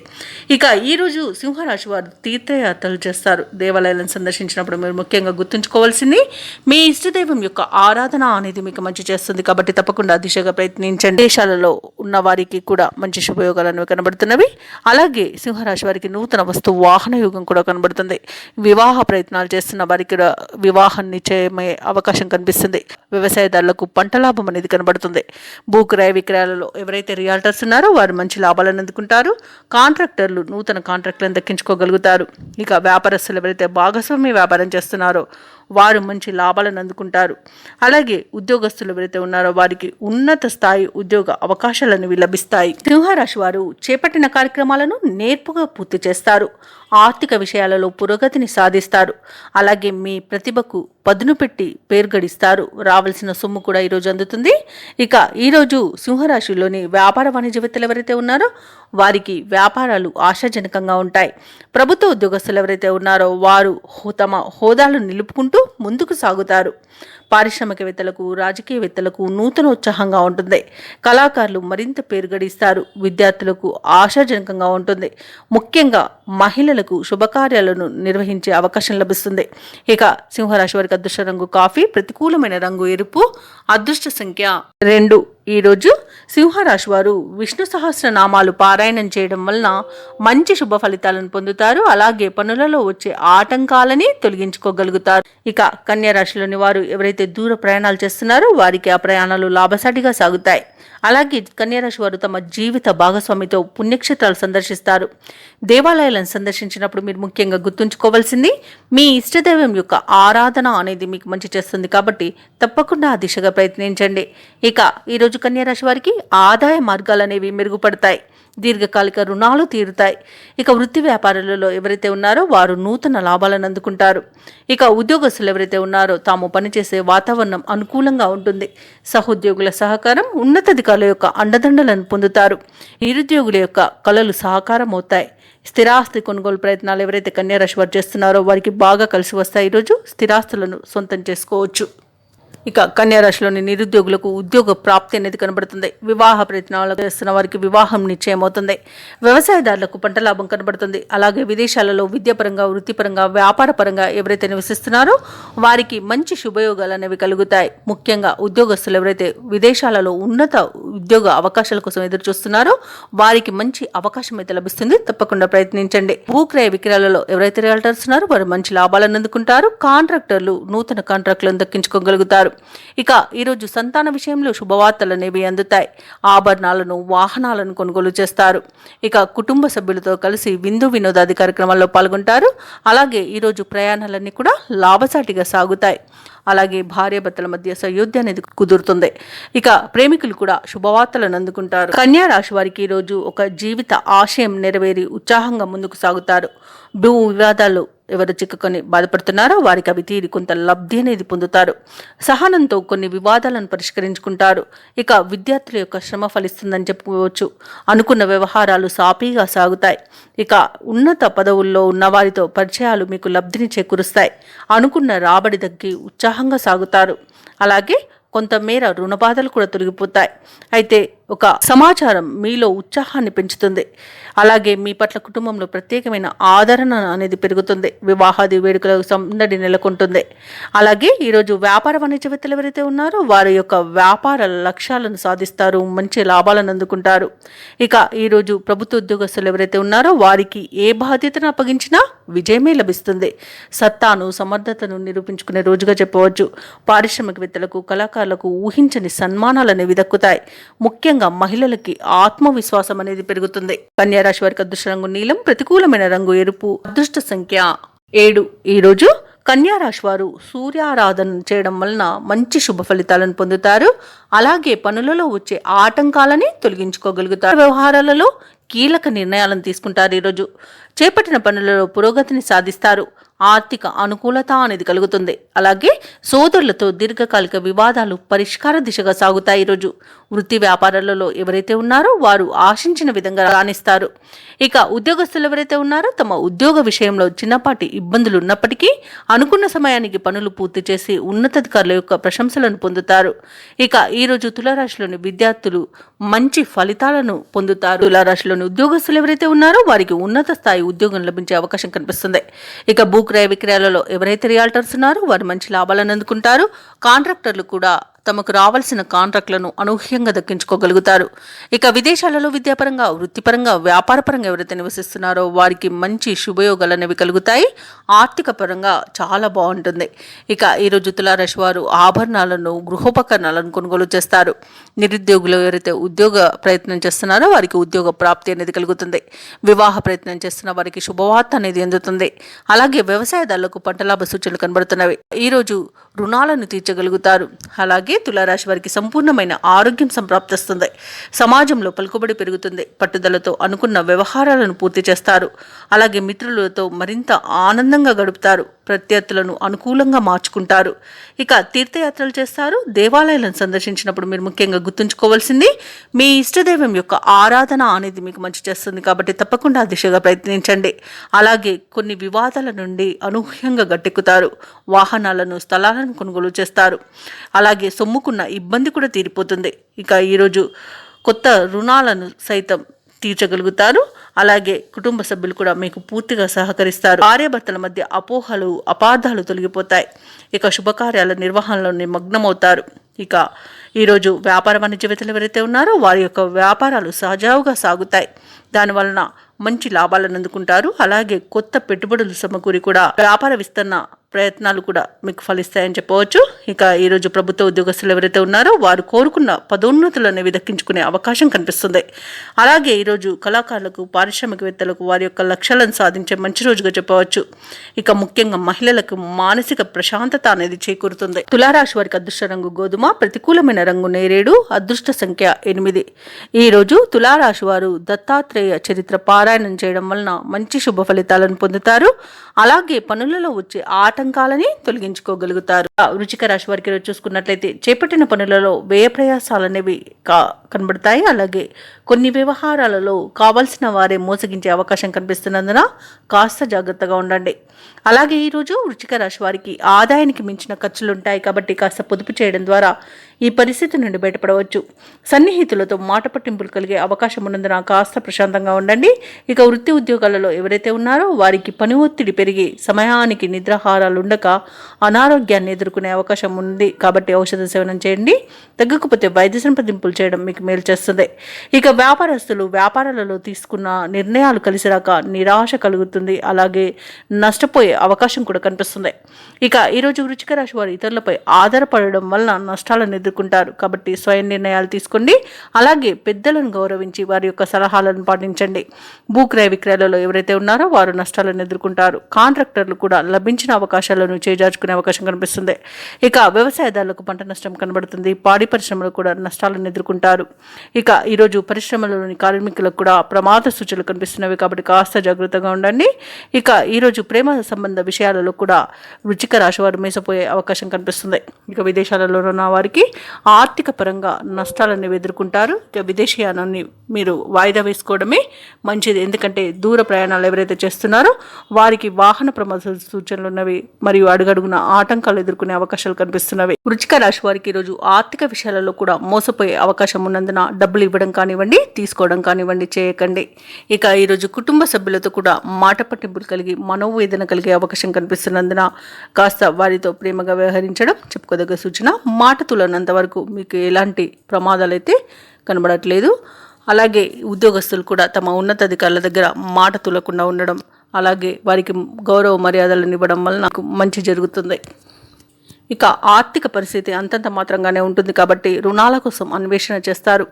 ఇక ఈరోజు సింహరాశి వారు తీర్థయాత్రలు చేస్తారు. దేవాలయాలను సందర్శించినప్పుడు మీరు ముఖ్యంగా గుర్తుంచుకోవాల్సింది మీ ఇష్టదైవం యొక్క ఆరాధన అనేది మీకు మంచి చేస్తుంది కాబట్టి తప్పకుండా దిశగా ప్రయత్నించండి. దేశాలలో ఉన్న వారికి కూడా మంచి శుభయోగాలు అనేవి కనబడుతున్నవి. అలాగే సింహరాశి వారికి నూతన వాహన యోగం కూడా కనబడుతుంది. వివాహ ప్రయత్నాలు చేస్తున్న వారికి కూడా వివాహం నిశ్చయమయ్యే అవకాశం కనిపిస్తుంది. వ్యవసాయదారులకు పంట లాభం అనేది కనబడుతుంది. భూక్రయ విక్రయాలలో ఎవరైతే రియాల్టర్స్ ఉన్నారో వారు మంచి లాభాలను అందుకుంటారు. కాంట్రాక్టర్లు నూతన కాంట్రాక్టులను దక్కించుకోగలుగుతారు. ఇక వ్యాపారస్తులు ఎవరైతే భాగస్వామ్య వ్యాపారం చేస్తున్నారో వారు మంచి లాభాలను అందుకుంటారు. అలాగే ఉద్యోగస్తులు ఎవరైతే ఉన్నారో వారికి ఉన్నత స్థాయి ఉద్యోగ అవకాశాలను లభిస్తాయి. సింహరాశి వారు చేపట్టిన కార్యక్రమాలను నేర్పుగా పూర్తి చేస్తారు. ఆర్థిక విషయాలలో పురోగతిని సాధిస్తారు. అలాగే మీ ప్రతిభకు పదును పెట్టి పేరు గడిస్తారు. రావాల్సిన సొమ్ము కూడా ఈరోజు అందుతుంది. ఇక ఈరోజు సింహరాశిలోని వ్యాపార వాణిజ్యవేత్తలు ఎవరైతే ఉన్నారో వారికి వ్యాపారాలు ఆశాజనకంగా ఉంటాయి. ప్రభుత్వ ఉద్యోగస్తులు ఎవరైతే ఉన్నారో వారు తమ హోదాలను నిలుపుకుంటూ ముందుకు సాగుతారు. పారిశ్రామికవేత్తలకు, రాజకీయవేత్తలకు నూతన ఉత్సాహంగా ఉంటుంది. కళాకారులు మరింత పేరు గడిస్తారు. విద్యార్థులకు ఆశాజనకంగా ఉంటుంది. ముఖ్యంగా మహిళలకు శుభకార్యాలను నిర్వహించే అవకాశం లభిస్తుంది. ఇక సింహరాశి వారికి అదృష్ట రంగు కాఫీ, ప్రతికూలమైన రంగు ఎరుపు, అదృష్ట సంఖ్య 2. ఈరోజు సింహరాశి వారు విష్ణు సహస్రనామాలు పారాయణం చేయడం వలన మంచి శుభ ఫలితాలను పొందుతారు. అలాగే పనులలో వచ్చే ఆటంకాలని తొలగించుకోగలుగుతారు. ఇక కన్యా రాశిలోని వారు ఎవరైతే దూర ప్రయాణాలు చేస్తున్నారో వారికి ఆ ప్రయాణాలు లాభసాటిగా సాగుతాయి. అలాగే కన్యారాశి వారు తమ జీవిత భాగస్వామితో పుణ్యక్షేత్రాలు సందర్శిస్తారు. దేవాలయాలను సందర్శించినప్పుడు మీరు ముఖ్యంగా గుర్తుంచుకోవాల్సింది మీ ఇష్టదైవం యొక్క ఆరాధన అనేది మీకు మంచి చేస్తుంది కాబట్టి తప్పకుండా ఆ దిశగా ప్రయత్నించండి. ఇక ఈరోజు కన్యారాశి వారికి ఆదాయ మార్గాలు అనేవి మెరుగుపడతాయి. దీర్ఘకాలిక రుణాలు తీరుతాయి. ఇక వృత్తి వ్యాపారాలలో ఎవరైతే ఉన్నారో వారు నూతన లాభాలను అందుకుంటారు. ఇక ఉద్యోగస్తులు ఎవరైతే ఉన్నారో తాము పనిచేసే వాతావరణం అనుకూలంగా ఉంటుంది. సహోద్యోగుల సహకారం, ఉన్నతాధికారుల యొక్క అండదండలను పొందుతారు. నిరుద్యోగుల యొక్క కళలు సహకారం అవుతాయి. స్థిరాస్తి కొనుగోలు ప్రయత్నాలు ఎవరైతే కన్యారాశి వారు చేస్తున్నారో వారికి బాగా కలిసి వస్తాయి. ఈరోజు స్థిరాస్తులను సొంతం చేసుకోవచ్చు. ఇక కన్యారాశిలోని నిరుద్యోగులకు ఉద్యోగ ప్రాప్తి అనేది కనబడుతుంది. వివాహ ప్రయత్నాలు చేస్తున్న వారికి వివాహం నిశ్చయమవుతుంది. వ్యవసాయదారులకు పంట లాభం కనబడుతుంది. అలాగే విదేశాలలో విద్యాపరంగా, వృత్తిపరంగా, వ్యాపారపరంగా ఎవరైతే నివసిస్తున్నారో వారికి మంచి శుభయోగాలు అనేవి కలుగుతాయి. ముఖ్యంగా ఉద్యోగస్తులు ఎవరైతే విదేశాలలో ఉన్నత ఉద్యోగ అవకాశాల కోసం ఎదురు చూస్తున్నారో వారికి మంచి అవకాశం అయితే లభిస్తుంది. తప్పకుండా ప్రయత్నించండి. భూక్రయ విక్రయాలలో ఎవరైతే రియాల్టర్స్ ఉన్నారో వారు మంచి లాభాలను అందుకుంటారు. కాంట్రాక్టర్లు నూతన కాంట్రాక్టులను దక్కించుకోగలుగుతారు. ఇక ఈరోజు సంతాన విషయంలో శుభవార్తలు అనేవి అందుతాయి. ఆభరణాలను, వాహనాలను కొనుగోలు చేస్తారు. ఇక కుటుంబ సభ్యులతో కలిసి విందు వినోదాది కార్యక్రమాల్లో పాల్గొంటారు. అలాగే ఈరోజు ప్రయాణాలన్నీ కూడా లాభసాటిగా సాగుతాయి. అలాగే భార్యాభర్తల మధ్య సయోధ్య అనేది కుదురుతుంది. ఇక ప్రేమికులు కూడా శుభవార్తలను అందుకుంటారు. కన్యా రాశి వారికి ఈరోజు ఒక జీవిత ఆశయం నెరవేరి ఉత్సాహంగా ముందుకు సాగుతారు. భూ వివాదాలు ఎవరు చిక్కుకొని బాధపడుతున్నారో వారికి అవి తీరి కొంత లబ్ధి అనేది పొందుతారు. సహనంతో కొన్ని వివాదాలను పరిష్కరించుకుంటారు. ఇక విద్యార్థుల యొక్క శ్రమ ఫలిస్తుందని చెప్పుకోవచ్చు. అనుకున్న వ్యవహారాలు సాఫీగా సాగుతాయి. ఇక ఉన్నత పదవుల్లో ఉన్న వారితో పరిచయాలు మీకు లబ్ధిని చేకూరుస్తాయి. అనుకున్న రాబడి తగ్గి ఉత్సాహంగా సాగుతారు. అలాగే కొంతమేర రుణబాధలు కూడా తొలగిపోతాయి. అయితే ఒక సమాచారం మీలో ఉత్సాహాన్ని పెంచుతుంది. అలాగే మీ పట్ల కుటుంబంలో ప్రత్యేకమైన ఆదరణ అనేది పెరుగుతుంది. వివాహాది వేడుకలకు సందడి నెలకొంటుంది. అలాగే ఈరోజు వ్యాపార వాణిజ్యవేత్తలు ఎవరైతే ఉన్నారో వారి యొక్క వ్యాపార లక్ష్యాలను సాధిస్తారు. మంచి లాభాలను అందుకుంటారు. ఇక ఈరోజు ప్రభుత్వ ఉద్యోగస్తులు ఎవరైతే ఉన్నారో వారికి ఏ బాధ్యతను అప్పగించినా విజయమే లభిస్తుంది. సత్తాను, సమర్థతను నిరూపించుకునే రోజుగా చెప్పవచ్చు. పారిశ్రామికవేత్తలకు, కళాకారులకు ఊహించని సన్మానాలు అనేవి దక్కుతాయి. ముఖ్యంగా మహిళలకి ఆత్మవిశ్వాసం అనేది పెరుగుతుంది. కన్యా రాశి వారికి అదృష్ట రంగు నీలం, ప్రతికూలమైన రంగు ఎరుపు, అదృష్ట సంఖ్య 7. ఈరోజు కన్యా రాశి వారు సూర్యారాధన చేయడం వలన మంచి శుభ ఫలితాలను పొందుతారు. అలాగే పనులలో వచ్చే ఆటంకాలని తొలగించుకోగలుగుతారు. వ్యవహారాలలో కీలక నిర్ణయాలను తీసుకుంటారు. ఈరోజు చేపట్టిన పనులలో పురోగతిని సాధిస్తారు. ఆర్థిక అనుకూలత అనేది కలుగుతుంది. అలాగే సోదరులతో దీర్ఘకాలిక వివాదాలు పరిష్కార దిశగా సాగుతాయి. ఈరోజు వృత్తి వ్యాపారాలలో ఎవరైతే ఉన్నారో వారు ఆశించిన విధంగా రాణిస్తారు. ఇక ఉద్యోగస్తులు ఎవరైతే ఉన్నారో తమ ఉద్యోగ విషయంలో చిన్నపాటి ఇబ్బందులు ఉన్నప్పటికీ అనుకున్న సమయానికి పనులు పూర్తి చేసి ఉన్నతాధికారుల యొక్క ప్రశంసలను పొందుతారు. ఇక ఈరోజు తులారాశిలోని విద్యార్థులు మంచి ఫలితాలను పొందుతారు. తులారాశిలోని ఉద్యోగస్తులు ఎవరైతే ఉన్నారో వారికి ఉన్నత స్థాయి ఉద్యోగం లభించే అవకాశం కనిపిస్తుంది. ఇక భూక్రయ విక్రయాలలో ఎవరైతే రియాల్టర్స్ ఉన్నారో వారు మంచి లాభాలను అందుకుంటారు. కాంట్రాక్టర్లు కూడా తమకు రావాల్సిన కాంట్రాక్టులను అనూహ్యంగా దక్కించుకోగలుగుతారు. ఇక విదేశాలలో విద్యాపరంగా, వృత్తిపరంగా, వ్యాపారపరంగా ఎవరైతే నివసిస్తున్నారో వారికి మంచి శుభయోగాలు అనేవి కలుగుతాయి. ఆర్థిక పరంగా చాలా బాగుంటుంది. ఇక ఈరోజు తులారాశి వారు ఆభరణాలను, గృహోపకరణాలను కొనుగోలు చేస్తారు. నిరుద్యోగులు ఎవరైతే ఉద్యోగ ప్రయత్నం చేస్తున్నారో వారికి ఉద్యోగ ప్రాప్తి అనేది కలుగుతుంది. వివాహ ప్రయత్నం చేస్తున్న వారికి శుభవార్త అనేది అందుతుంది. అలాగే వ్యవసాయదారులకు పంట లాభ సూచనలు కనబడుతున్నవి. ఈరోజు రుణాలను తీర్చగలుగుతారు. అలాగే తులారాశి వారికి సంపూర్ణమైన ఆరోగ్యం సంప్రాప్తిస్తుంది. సమాజంలో పలుకుబడి పెరుగుతుంది. పట్టుదలతో అనుకున్న వ్యవహారాలను పూర్తి చేస్తారు. అలాగే మిత్రులతో మరింత ఆనందంగా గడుపుతారు. ప్రత్యర్థులను అనుకూలంగా మార్చుకుంటారు. ఇక తీర్థయాత్రలు చేస్తారు. దేవాలయాలను సందర్శించినప్పుడు మీరు ముఖ్యంగా గుర్తుంచుకోవాల్సింది మీ ఇష్టదైవం యొక్క ఆరాధన అనేది మీకు మంచి చేస్తుంది. కాబట్టి తప్పకుండా ఆ దిశగా ప్రయత్నించండి. అలాగే కొన్ని వివాదాల నుండి అనూహ్యంగా గట్టెక్కుతారు. వాహనాలను, స్థలాలను కొనుగోలు చేస్తారు. అలాగే సొమ్ముకున్న ఇబ్బంది కూడా తీరిపోతుంది. ఇక ఈరోజు కొత్త రుణాలను సైతం తీర్చగలుగుతారు. అలాగే కుటుంబ సభ్యులు కూడా మీకు పూర్తిగా సహకరిస్తారు. భార్యాభర్తల మధ్య అపోహలు, అపార్థాలు తొలగిపోతాయి. ఇక శుభకార్యాల నిర్వహణలో నిమగ్నమవుతారు. ఇక ఈరోజు వ్యాపార వాణిజ్యవేత్తలు ఎవరైతే ఉన్నారో వారి యొక్క వ్యాపారాలు సజావుగా సాగుతాయి. దానివలన మంచి లాభాలను అందుకుంటారు. అలాగే కొత్త పెట్టుబడులు సమకూరి కూడా వ్యాపార విస్తరణ ప్రయత్నాలు కూడా మీకు ఫలిస్తాయని చెప్పవచ్చు. ఇక ఈరోజు ప్రభుత్వ ఉద్యోగస్తులు ఎవరైతే ఉన్నారో వారు కోరుకున్న పదోన్నతులు అనేవి దక్కించుకునే అవకాశం కనిపిస్తుంది. అలాగే ఈరోజు కళాకారులకు, పారిశ్రామికవేత్తలకు వారి యొక్క లక్ష్యాలను సాధించే మంచి రోజుగా చెప్పవచ్చు. ఇక ముఖ్యంగా మహిళలకు మానసిక ప్రశాంతత అనేది చేకూరుతుంది. తులారాశి వారికి అదృష్ట రంగు గోధుమ, ప్రతికూలమైన రంగు నేరేడు, అదృష్ట సంఖ్య 8. ఈరోజు తులారాశి వారు దత్తాత్రేయ చరిత్ర పారాయణం చేయడం వలన మంచి శుభ ఫలితాలను పొందుతారు. అలాగే పనులలో వచ్చే ఆటంకాలని తొలగించుకోగలుగుతారు. వృశ్చిక రాశి వారికి చూసుకున్నట్లయితే చేపట్టిన పనులలో వ్యయ ప్రయాసాలు అనేవి కనబడతాయి. అలాగే కొన్ని వ్యవహారాలలో కావాల్సిన వారే మోసగించే అవకాశం కనిపిస్తున్నందున కాస్త జాగ్రత్తగా ఉండండి. అలాగే ఈరోజు వృశ్చిక రాశి వారికి ఆదాయానికి మించిన ఖర్చులు ఉంటాయి. కాబట్టి కాస్త పొదుపు చేయడం ద్వారా ఈ పరిస్థితి నుండి బయటపడవచ్చు. సన్నిహితులతో మాట పట్టింపులు కలిగే అవకాశం ఉన్నందున కాస్త ప్రశాంతంగా ఉండండి. ఇక వృత్తి ఉద్యోగాలలో ఎవరైతే ఉన్నారో వారికి పని ఒత్తిడి పెరిగి సమయానికి నిద్రాహారాలు ఉండక అనారోగ్యాన్ని ఎదుర్కొనే అవకాశం ఉంది. కాబట్టి ఔషధ సేవనం చేయండి. తగ్గకపోతే వైద్య సంప్రదింపులు చేయడం మీకు మేలు చేస్తుంది. ఇక వ్యాపారస్తులు వ్యాపారాలలో తీసుకున్న నిర్ణయాలు కలిసి రాక నిరాశ కలుగుతుంది. అలాగే నష్టపోయే అవకాశం కూడా కనిపిస్తుంది. ఇక ఈరోజు వృశ్చిక రాశి వారు ఇతరులపై ఆధారపడడం వలన నష్టాలను ఎదుర్కొంటారు. కాబట్టి స్వయం నిర్ణయాలు తీసుకోండి. అలాగే పెద్దలను గౌరవించి వారి యొక్క సలహాలను పాటించండి. భూక్రయ విక్రయాలలో ఎవరైతే ఉన్నారో వారు నష్టాలను ఎదుర్కొంటారు. కాంట్రాక్టర్లు కూడా లభించిన అవకాశాలను చేజార్చుకునే అవకాశం కనిపిస్తుంది. ఇక వ్యవసాయదారులకు పంట నష్టం కనబడుతుంది. పాడి పరిశ్రమలు కూడా నష్టాలను ఎదుర్కొంటారు. ఇక ఈరోజు పరిశ్రమలోని కార్మికులకు కూడా ప్రమాద సూచనలు కనిపిస్తున్నవి. కాబట్టి కాస్త జాగ్రత్తగా ఉండండి. ఇక ఈరోజు ప్రేమ సంబంధ విషయాలలో కూడా వృశ్చిక రాశి వారు మేసపోయే అవకాశం కనిపిస్తుంది. ఇక విదేశాలలో ఉన్న వారికి ఆర్థిక పరంగా నష్టాలను ఎదుర్కొంటారు. ఇక విదేశీయానాన్ని మీరు వాయిదా వేసుకోవడమే మంచిది. ఎందుకంటే దూర ప్రయాణాలు ఎవరైతే చేస్తున్నారో వారికి వాహన ప్రమాద సూచనలు ఉన్నవి మరియు అడుగడుగున ఆటంకాలు ఎదుర్కొనే అవకాశాలు కనిపిస్తున్నవి. వృశ్చిక రాశి వారికి ఈరోజు ఆర్థిక విషయాలలో కూడా మోసపోయే అవకాశం ఉన్నందున డబ్బులు ఇవ్వడం కానివ్వండి, తీసుకోవడం కానివ్వండి చేయకండి. ఇక ఈరోజు కుటుంబ సభ్యులతో కూడా మాట పట్టింపులు కలిగి మనోవేదన కలిగే అవకాశం కనిపిస్తున్నందున కాస్త వారితో ప్రేమగా వ్యవహరించడం చెప్పుకోదగ్గ సూచన. మాట తులనంత వరకు మీకు ఎలాంటి ప్రమాదాలు అయితే కనబడట్లేదు. అలాగే ఉద్యోగస్తులు కూడా తమ ఉన్నతాధికారుల దగ్గర మాట తులకుండా ఉండడం, అలాగే వారికి గౌరవ మర్యాదలను ఇవ్వడం వల్ల నాకు మంచి జరుగుతుంది. ఇక ఆర్థిక పరిస్థితి అంతంత మాత్రంగానే ఉంటుంది. కాబట్టి రుణాల కోసం అన్వేషణ చేస్తారు.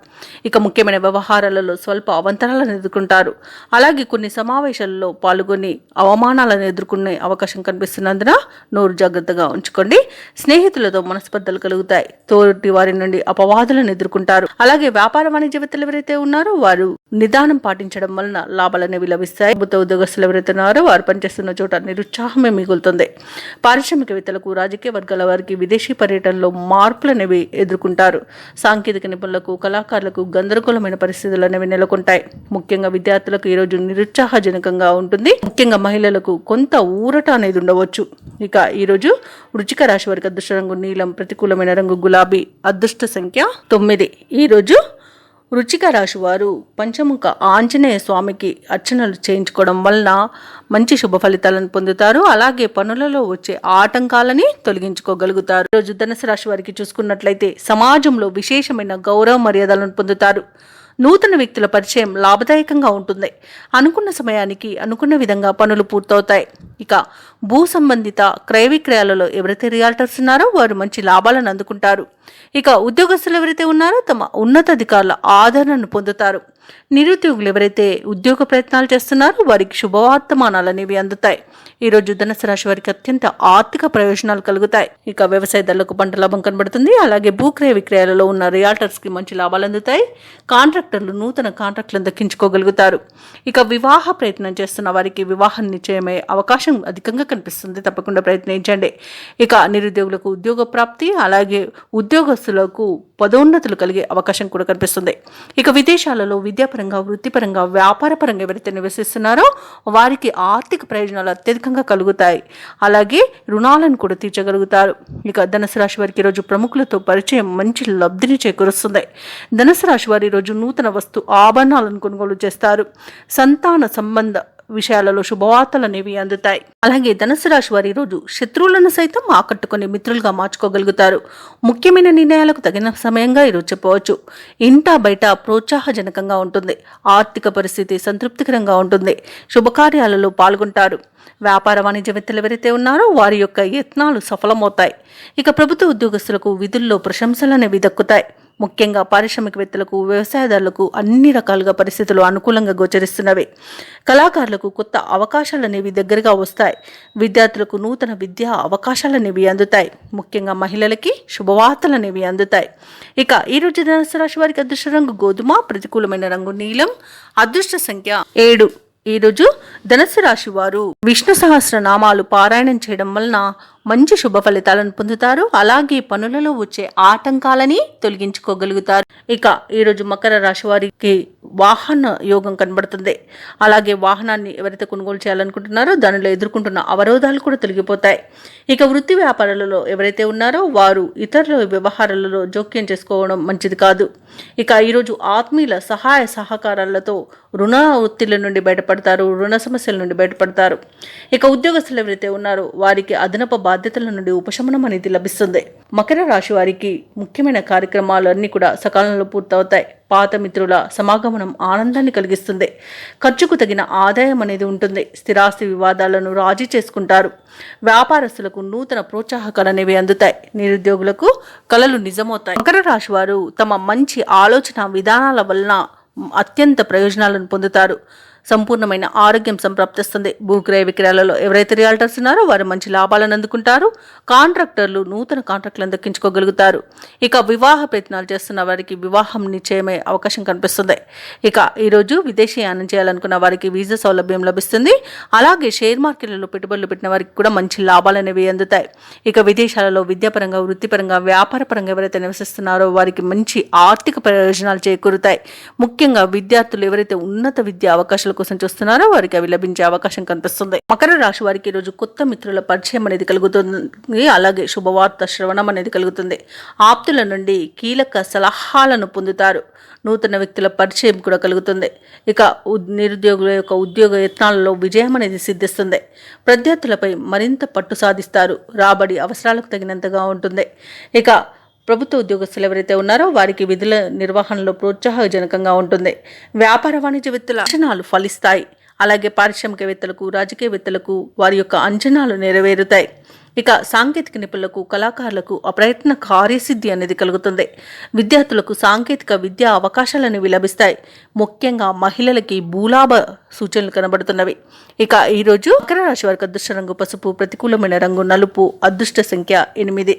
ఇక ముఖ్యమైన వ్యవహారాలలో స్వల్ప అవంతరాలను ఎదుర్కొంటారు. అలాగే కొన్ని సమావేశాలలో పాల్గొని అవమానాలను ఎదుర్కొనే అవకాశం కనిపిస్తున్నందున నోరు జాగ్రత్తగా ఉంచుకోండి. స్నేహితులతో మనస్పర్ధలు కలుగుతాయి. తోటి వారి నుండి అపవాదులను ఎదుర్కొంటారు. అలాగే వ్యాపార వాణిజ్యవేత్తలు ఎవరైతే ఉన్నారో వారు నిదానం పాటించడం వలన లాభాలు అనేవి లభిస్తాయి. ప్రభుత్వ ఉద్యోగస్తులు ఎవరైతే ఉన్నారో వారు పనిచేస్తున్న చోట నిరుత్సాహమే మిగులుతుంది. పారిశ్రామికవేత్తలకు రాజకీయ వర్గాల వారికి విదేశీ పర్యటనలో మార్పులు అనేవి ఎదుర్కొంటారు. సాంకేతిక నిపుణులకు కళాకారులకు గందరగోళమైన పరిస్థితులు అనేవి నెలకొంటాయి. ముఖ్యంగా విద్యార్థులకు ఈరోజు నిరుత్సాహజనకంగా ఉంటుంది. ముఖ్యంగా మహిళలకు కొంత ఊరట అనేది ఉండవచ్చు. ఇక ఈరోజు వృశ్చిక రాశి వారికి అదృష్ట రంగు నీలం, ప్రతికూలమైన రంగు గులాబీ, అదృష్ట సంఖ్య 9. ఈరోజు వృశ్చిక రాశి వారు పంచముఖ ఆంజనేయ స్వామికి అర్చనలు చేయించుకోవడం వలన మంచి శుభ ఫలితాలను పొందుతారు. అలాగే పనులలో వచ్చే ఆటంకాలని తొలగించుకోగలుగుతారు. ఈరోజు ధనుసు రాశి వారికి చూసుకున్నట్లయితే సమాజంలో విశేషమైన గౌరవ మర్యాదలను పొందుతారు. నూతన వ్యక్తుల పరిచయం లాభదాయకంగా ఉంటుంది. అనుకున్న సమయానికి అనుకున్న విధంగా పనులు పూర్తవుతాయి. ఇక భూ సంబంధిత క్రయ విక్రయాలలో ఎవరైతే రియాల్టర్స్ ఉన్నారో వారు మంచి లాభాలను అందుకుంటారు. ఇక ఉద్యోగస్తులు ఎవరైతే ఉన్నారో తమ ఉన్నతాధికారుల ఆదరణను పొందుతారు. నిరుద్యోగులు ఎవరైతే ఉద్యోగ ప్రయత్నాలు చేస్తున్నారో వారికి శుభవార్తమానాలు అనేవి అందుతాయి. ఈరోజు ధనుసు రాశి వారికి అత్యంత ఆర్థిక ప్రయోజనాలు కలుగుతాయి. ఇక వ్యవసాయదారులకు పంట లాభం కనబడుతుంది. అలాగే భూక్రయ విక్రయాలలో ఉన్న రియాల్టర్స్ కి మంచి లాభాలు అందుతాయి. కాంట్రాక్టర్లు నూతన కాంట్రాక్టులను దక్కించుకోగలుగుతారు. ఇక వివాహ ప్రయత్నం చేస్తున్న వారికి వివాహం నిశ్చయమయ్యే అవకాశం అధికంగా కనిపిస్తుంది. తప్పకుండా ప్రయత్నించండి. ఇక నిరుద్యోగులకు ఉద్యోగ ప్రాప్తి, అలాగే ఉద్యోగస్తులకు పదోన్నతులు కలిగే అవకాశం కూడా కనిపిస్తుంది. ఇక విదేశాలలో విద్యాపరంగా, వృత్తిపరంగా, వ్యాపారపరంగా ఎవరైతే నివసిస్తున్నారో వారికి ఆర్థిక ప్రయోజనాలు అత్యధికంగా కలుగుతాయి. అలాగే రుణాలను కూడా తీర్చగలుగుతారు. ఇక ధనుసు రాశి వారికి ఈరోజు ప్రముఖులతో పరిచయం మంచి లబ్ధిని చేకూరుస్తుంది. ధనుసు రాశి వారి ఈరోజు నూతన వస్తు ఆభరణాలను కొనుగోలు చేస్తారు. సంతాన సంబంధ విషయాలలో శుభవార్తలు అనేవి అందుతాయి. అలాగే ధనుసు రాశి వారి రోజు శత్రువులను సైతం ఆకట్టుకుని మిత్రులుగా మార్చుకోగలుగుతారు. ముఖ్యమైన నిర్ణయాలకు తగిన సమయంగా ఈరోజు చెప్పవచ్చు. ఇంట బయట ప్రోత్సాహజనకంగా ఉంటుంది. ఆర్థిక పరిస్థితి సంతృప్తికరంగా ఉంటుంది. శుభకార్యాలలో పాల్గొంటారు. వ్యాపార వాణిజ్యవేత్తలు ఎవరైతే ఉన్నారో వారి యొక్క యత్నాలు సఫలమవుతాయి. ఇక ప్రభుత్వ ఉద్యోగస్తులకు విధుల్లో ప్రశంసలు అనేవి దక్కుతాయి. ముఖ్యంగా పారిశ్రామికవేత్తలకు, వ్యవసాయదారులకు అన్ని రకాలుగా పరిస్థితులు అనుకూలంగా గోచరిస్తున్నవి. కళాకారులకు కొత్త అవకాశాలు అనేవి దగ్గరగా వస్తాయి. విద్యార్థులకు నూతన విద్యా అవకాశాలు అనేవి అందుతాయి. ముఖ్యంగా మహిళలకి శుభవార్తలు అనేవి అందుతాయి. ఇక ఈరోజు ధనుసు రాశి వారికి అదృష్ట రంగు గోధుమ, ప్రతికూలమైన రంగు నీలం, అదృష్ట సంఖ్య 7. ఈరోజు ధనుసు రాశి వారు విష్ణు సహస్ర నామాలు పారాయణం చేయడం వలన మంచి శుభ ఫలితాలను పొందుతారు. అలాగే పనులలో వచ్చే ఆటంకాలని తొలగించుకోగలుగుతారు. ఇక ఈరోజు మకర రాశి వారికి వాహన యోగం కనబడుతుంది. అలాగే వాహనాన్ని ఎవరైతే కొనుగోలు చేయాలనుకుంటున్నారో దానిలో ఎదుర్కొంటున్న అవరోధాలు కూడా తొలగిపోతాయి. ఇక వృత్తి వ్యాపారాలలో ఎవరైతే ఉన్నారో వారు ఇతరుల వ్యవహారాలలో జోక్యం చేసుకోవడం మంచిది కాదు. ఇక ఈరోజు ఆత్మీయుల సహాయ సహకారాలతో రుణ ఒత్తిళ్ల నుండి బయటపడతారు, రుణ సమస్యల నుండి బయటపడతారు. ఇక ఉద్యోగస్తులు ఎవరైతే ఉన్నారో వారికి అదనపు బాధ్యతల నుండి ఉపశమనం అనేది లభిస్తుంది. మకర రాశి వారికి ముఖ్యమైన కార్యక్రమాలు అన్నీ కూడా సకాలంలో పూర్తవుతాయి. పాత మిత్రుల సమాగమనం ఆనందాన్ని కలిగిస్తుంది. ఖర్చుకు తగిన ఆదాయం అనేది ఉంటుంది. స్థిరాస్తి వివాదాలను రాజీ చేసుకుంటారు. వ్యాపారస్తులకు నూతన ప్రోత్సాహకాలు అనేవి అందుతాయి. నిరుద్యోగులకు కలలు నిజమవుతాయి. మకర రాశి వారు తమ మంచి ఆలోచన విధానాల వలన అత్యంత ప్రయోజనాలను పొందుతారు. సంపూర్ణమైన ఆరోగ్యం సంప్రాప్తిస్తుంది. భూక్రయ విక్రయాలలో ఎవరైతే రియాల్టర్స్ ఉన్నారో వారు మంచి లాభాలను అందుకుంటారు. కాంట్రాక్టర్లు నూతన కాంట్రాక్టులను దక్కించుకోగలుగుతారు. ఇక వివాహ ప్రయత్నాలు చేస్తున్న వారికి వివాహం నిశ్చయమే అవకాశం కనిపిస్తుంది. ఇక ఈరోజు విదేశీయానం చేయాలనుకున్న వారికి వీసా సౌలభ్యం లభిస్తుంది. అలాగే షేర్ మార్కెట్లలో పెట్టుబడులు పెట్టిన వారికి కూడా మంచి లాభాలు అనేవి అందుతాయి. ఇక విదేశాలలో విద్యాపరంగా, వృత్తిపరంగా, వ్యాపారపరంగా ఎవరైతే నివసిస్తున్నారో వారికి మంచి ఆర్థిక ప్రయోజనాలు చేకూరుతాయి. ముఖ్యంగా విద్యార్థులు ఎవరైతే ఉన్నత విద్యా అవకాశాలు కోసం చూస్తున్నారో వారికి అవి లభించే అవకాశం కనిపిస్తుంది. మకర రాశి వారికి ఈరోజు కొత్త మిత్రుల పరిచయం అనేది కలుగుతుంది. అలాగే శుభవార్త శ్రవణం అనేది కలుగుతుంది. ఆప్తుల నుండి కీలక సలహాలను పొందుతారు. నూతన వ్యక్తుల పరిచయం కూడా కలుగుతుంది. ఇక నిరుద్యోగుల యొక్క ఉద్యోగ యత్నాలలో విజయం అనేది సిద్ధిస్తుంది. ప్రత్యర్థులపై మరింత పట్టు సాధిస్తారు. రాబడి అవసరాలకు తగినంతగా ఉంటుంది. ఇక ప్రభుత్వ ఉద్యోగస్తులు ఎవరైతే ఉన్నారో వారికి విధుల నిర్వహణలో ప్రోత్సాహజనకంగా ఉంటుంది. వ్యాపార వాణిజ్యవేత్తల అంచనాలు ఫలిస్తాయి. అలాగే పారిశ్రామికవేత్తలకు, రాజకీయవేత్తలకు వారి యొక్క అంచనాలు నెరవేరుతాయి. ఇక సాంకేతిక నిపుణులకు, కళాకారులకు అప్రయత్న కార్యసిద్ధి అనేది కలుగుతుంది. విద్యార్థులకు సాంకేతిక విద్యా అవకాశాలు అనేవి లభిస్తాయి. ముఖ్యంగా మహిళలకి భూలాభ సూచనలు కనబడుతున్నవి. ఇక ఈరోజు మకర రాశి వారికి అదృష్ట రంగు పసుపు, ప్రతికూలమైన రంగు నలుపు, అదృష్ట సంఖ్య 8.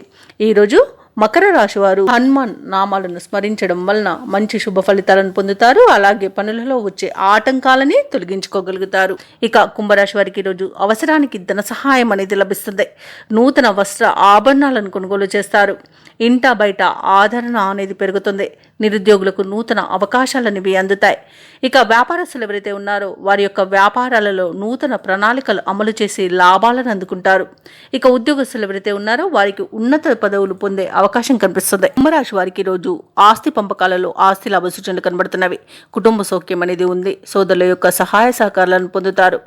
ఈరోజు మకర రాశి వారు హనుమాన్ నామాలను స్మరించడం వలన మంచి శుభ ఫలితాలను పొందుతారు. అలాగే పనులలో వచ్చే ఆటంకాలని తొలగించుకోగలుగుతారు. ఇక కుంభరాశి వారికి ఈరోజు అవసరానికి ధన సహాయం అనేది లభిస్తుంది. నూతన వస్త్ర ఆభరణాలను కొనుగోలు చేస్తారు. ఇంట బయట ఆదరణ అనేది పెరుగుతుంది. నిరుద్యోగులకు నూతన అవకాశాలనేవి అందుతాయి. ఇక వ్యాపారస్తులు ఎవరైతే ఉన్నారో వారి యొక్క వ్యాపారాలలో నూతన ప్రణాళికలు అమలు చేసి లాభాలను అందుకుంటారు. ఇక ఉద్యోగస్తులు ఎవరైతే ఉన్నారో వారికి ఉన్నత పదవులు పొందే అవకాశం కనిపిస్తుంది. కుంభరాశి వారికి రోజు ఆస్తి పంపకాలలో ఆస్తి లాభ సూచనలు కనబడుతున్నవి. కుటుంబ సౌఖ్యం అనేది ఉంది. సోదరుల యొక్క సహాయ సహకారాలను పొందుతారు.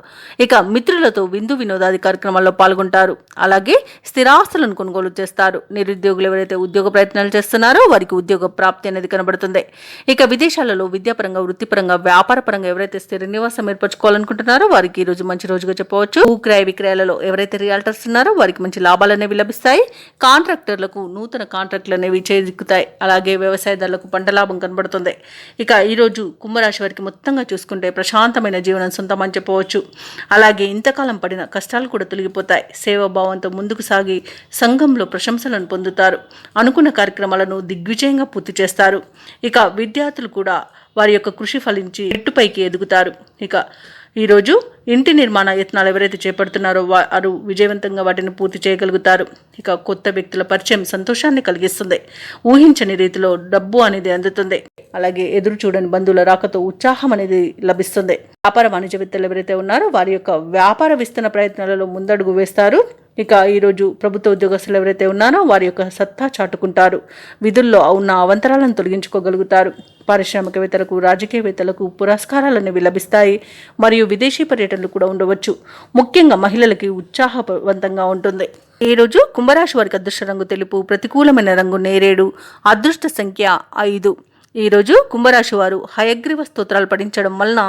ఇక మిత్రులతో విందు వినోదాది కార్యక్రమాల్లో పాల్గొంటారు. అలాగే స్థిరాస్తులను కొనుగోలు చేస్తారు. నిరుద్యోగులు ఎవరైతే ఉద్యోగ ప్రయత్నాలు చేస్తున్నారో వారికి ఉద్యోగ ప్రాప్తి అనేది కనబడుతుంది. ఇక విదేశాలలో విద్యాపరంగా, వృత్తిపరంగా, వ్యాపారపరంగా ఎవరైతే స్థిర నివాసం ఏర్పరచుకోవాలనుకుంటున్నారో వారికి ఈ రోజు మంచి రోజుగా చెప్పవచ్చు. భూక్రయ విక్రయాలలో ఎవరైతే రియాల్టర్స్ ఉన్నారో వారికి మంచి లాభాలు అనేవి లభిస్తాయి. కాంట్రాక్టర్లకు నూతన కాంట్రాక్టులు అనేవి చేజిక్కుతాయి. అలాగే వ్యవసాయదారులకు పంట లాభం కనబడుతుంది. ఇక ఈరోజు కుంభరాశి వారికి మొత్తంగా చూసుకుంటే ప్రశాంతమైన జీవనం సొంతమని చెప్పవచ్చు. అలాగే ఇంతకాలం పడిన కష్టాలు కూడా తొలగిపోతాయి. సేవాభావంతో ముందుకు సాగి సంఘంలో ప్రశంసలను పొందుతారు. అనుకున్న కార్యక్రమాలను దిగ్విజయంగా పూర్తి చేస్తారు. ఇక విద్యార్థులు కూడా వారి యొక్క కృషి ఫలించి ఎట్టుపైకి ఎదుగుతారు. ఇక ఈరోజు ఇంటి నిర్మాణ యత్నాలు ఎవరైతే చేపడుతున్నారో వారు విజయవంతంగా వాటిని పూర్తి చేయగలుగుతారు. ఇక కొత్త వ్యక్తుల పరిచయం సంతోషాన్ని కలిగిస్తుంది. ఊహించని రీతిలో డబ్బు అనేది అందుతుంది. అలాగే ఎదురు చూడని బంధువుల రాకతో ఉత్సాహం అనేది లభిస్తుంది. వ్యాపార వాణిజ్యవేత్తలు ఎవరైతే ఉన్నారో వారి యొక్క వ్యాపార విస్తరణ ప్రయత్నాలలో ముందడుగు వేస్తారు. ఇక ఈరోజు ప్రభుత్వ ఉద్యోగస్తులు ఎవరైతే ఉన్నారో వారి యొక్క సత్తా చాటుకుంటారు. విధుల్లో ఉన్న అవంతరాలను తొలగించుకోగలుగుతారు. పారిశ్రామికవేత్తలకు, రాజకీయవేత్తలకు పురస్కారాలు అనేవి లభిస్తాయి. మరియు విదేశీ పర్యటనలు కూడా ఉండవచ్చు. ముఖ్యంగా మహిళలకి ఉత్సాహవంతంగా ఉంటుంది. ఈరోజు కుంభరాశి వారికి అదృష్ట రంగు తెలుపు, ప్రతికూలమైన రంగు నేరేడు, అదృష్ట సంఖ్య 5. ఈరోజు కుంభరాశి వారు హయగ్రీవ స్తోత్రాలు పఠించడం వలన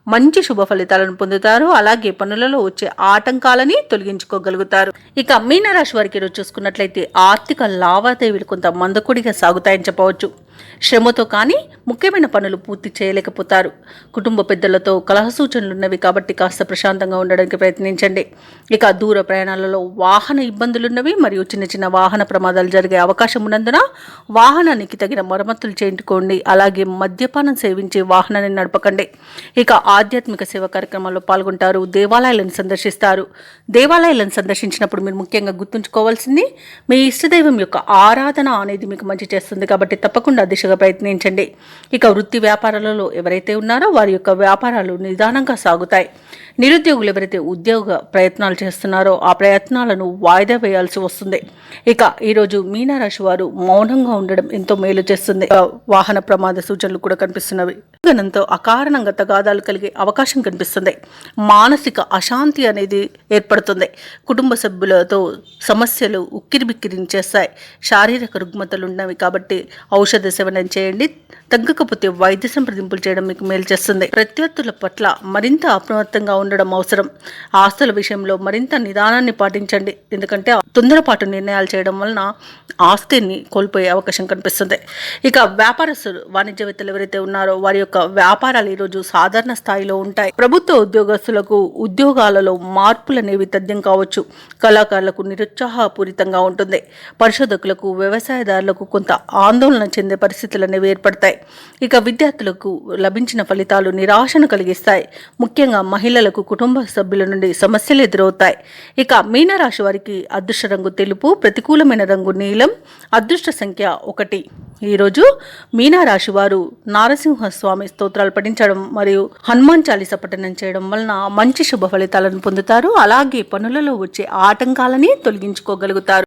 మంచి శుభ ఫలితాలను పొందుతారు. అలాగే పనులలో వచ్చే ఆటంకాలని తొలగించుకోగలుగుతారు. ఇక మీనరాశి వారికి ఈరోజు చూసుకున్నట్లయితే ఆర్థిక లావాదేవీలు కొంత మందకొడిగా సాగుతాయని చెప్పవచ్చు. శ్రమతో కానీ ముఖ్యమైన పనులు పూర్తి చేయలేకపోతారు. కుటుంబ పెద్దలతో కలహ సూచనలున్నవి కాబట్టి కాస్త ప్రశాంతంగా ఉండడానికి ప్రయత్నించండి. ఇక దూర ప్రయాణాలలో వాహన ఇబ్బందులున్నవి మరియు చిన్న చిన్న వాహన ప్రమాదాలు జరిగే అవకాశం ఉన్నందున వాహనానికి తగిన మరమ్మతులు చేయించుకోండి. అలాగే మద్యపానం సేవించి వాహనాన్ని నడపకండి. ఇక ఆధ్యాత్మిక సేవ కార్యక్రమాల్లో పాల్గొంటారు. దేవాలయాలను సందర్శిస్తారు. దేవాలయాలను సందర్శించినప్పుడు మీరు ముఖ్యంగా గుర్తుంచుకోవాల్సింది మీ ఇష్టదైవం యొక్క ఆరాధన అనేది మీకు మంచి చేస్తుంది కాబట్టి తప్పకుండా దిశగా ప్రయత్నించండి. ఇక వృత్తి వ్యాపారాలలో ఎవరైతే ఉన్నారో వారి యొక్క వ్యాపారాలు నిదానంగా సాగుతాయి. నిరుద్యోగులు ఎవరైతే ఉద్యోగ ప్రయత్నాలు చేస్తున్నారో ఆ ప్రయత్నాలను వాయిదా వేయాల్సి వస్తుంది. ఇక ఈరోజు మీనరాశి వారు మౌనంగా ఉండడం ఎంతో మేలు చేస్తుంది. వాహన ప్రమాద సూచనలు కూడా కనిపిస్తున్నవి. గనంతో అకారణంగా తగాదాలు కలిగే అవకాశం కనిపిస్తుంది. మానసిక అశాంతి అనేది ఏర్పడుతుంది. కుటుంబ సభ్యులతో సమస్యలు ఉక్కిరిబిక్కిరించేస్తాయి. శారీరక రుగ్మతలు ఉన్నవి కాబట్టి ఔషధ సేవనం చేయండి. తగ్గకపోతే వైద్య సంప్రదింపులు చేయడం మీకు మేలు చేస్తుంది. ప్రత్యర్థుల పట్ల మరింత అప్రమత్తంగా ఉండడం అవసరం. ఆస్తుల విషయంలో మరింత నిదానాన్ని పాటించండి. ఎందుకంటే తొందరపాటు నిర్ణయాలు చేయడం వలన ఆస్తిని కోల్పోయే అవకాశం కనిపిస్తుంది. ఇక వ్యాపారస్తులు వాణిజ్యవేత్తలు ఎవరైతే ఉన్నారో వారి యొక్క వ్యాపారాలు ఈరోజు సాధారణ స్థాయిలో ఉంటాయి. ప్రభుత్వ ఉద్యోగస్తులకు ఉద్యోగాలలో మార్పులు అనేవి తథ్యం కావచ్చు. కళాకారులకు నిరుత్సాహపూరితంగా ఉంటుంది. పరిశోధకులకు వ్యవసాయదారులకు కొంత ఆందోళన చెందే పరిస్థితులు అనేవి ఏర్పడతాయి. ఇక విద్యార్థులకు లభించిన ఫలితాలు నిరాశను కలిగిస్తాయి. ముఖ్యంగా మహిళలకు కుటుంబ సభ్యుల నుండి సమస్యలు ఎదురవుతాయి. ఇక మీనరాశి వారికి అదృష్ట రంగు తెలుపు, ప్రతికూలమైన రంగు నీలం, అదృష్ట సంఖ్య 1. ఈరోజు మీనరాశి వారు నారసింహస్వామి స్తోత్రాలు పఠించడం మరియు హనుమాన్ చాలీస పఠనం చేయడం వలన మంచి శుభ ఫలితాలను పొందుతారు. అలాగే పనులలో వచ్చే ఆటంకాలని తొలగించుకోగలుగుతారు.